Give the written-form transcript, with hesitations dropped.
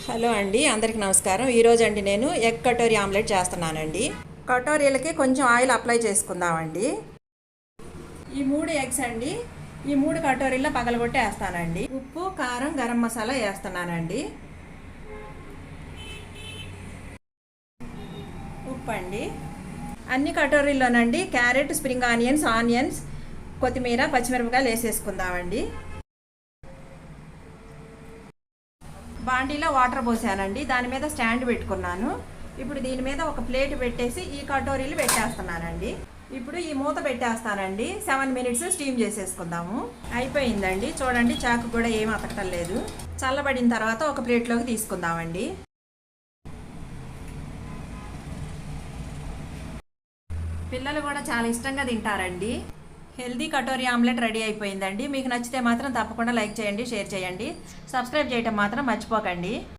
Hello అండి, అందరికి నమస్కారం. ఈరోజు అండి నేను ఎగ్ కటోరీ ఆమ్లెట్ చేస్తున్నానండి. కటోరీలకి కొంచెం ఆయిల్ అప్లై చేసుకుందామండి. ఈ 3 ఎగ్స్ అండి, ఈ 3 కటోరీల్లో పగలగొట్టి వేస్తానండి. ఉప్పు, కారం, గరం మసాలా వేస్తున్నానండి. ఉప్పు అండి. అన్ని కటోరీల్లోనండి క్యారెట్, స్ప్రింగ్ ఆనియన్స్, కొత్తిమీర, పచ్చిమిరపకాయలు వేసేసుకుందామండి. బాండీలో వాటర్ పోసానండి, దాని మీద స్టాండ్ పెట్టుకున్నాను. ఇప్పుడు దీని మీద ఒక ప్లేట్ పెట్టేసి ఈ కటోరీలు పెట్టేస్తున్నానండి. ఇప్పుడు ఈ మూత పెట్టేస్తానండి. 7 మినిట్స్ స్టీమ్ చేసేసుకుందాము. అయిపోయిందండి, చూడండి, చాకు కూడా ఏం అతకటం లేదు. చల్లబడిన తర్వాత ఒక ప్లేట్లోకి తీసుకుందామండి. పిల్లలు కూడా చాలా ఇష్టంగా తింటారండి. హెల్దీ కటోరీ ఆమ్లెట్ రెడీ అయిపోయిందండి. మీకు నచ్చితే మాత్రం తప్పకుండా లైక్ చేయండి, షేర్ చేయండి, సబ్స్క్రైబ్ చేయటం మాత్రం మర్చిపోకండి.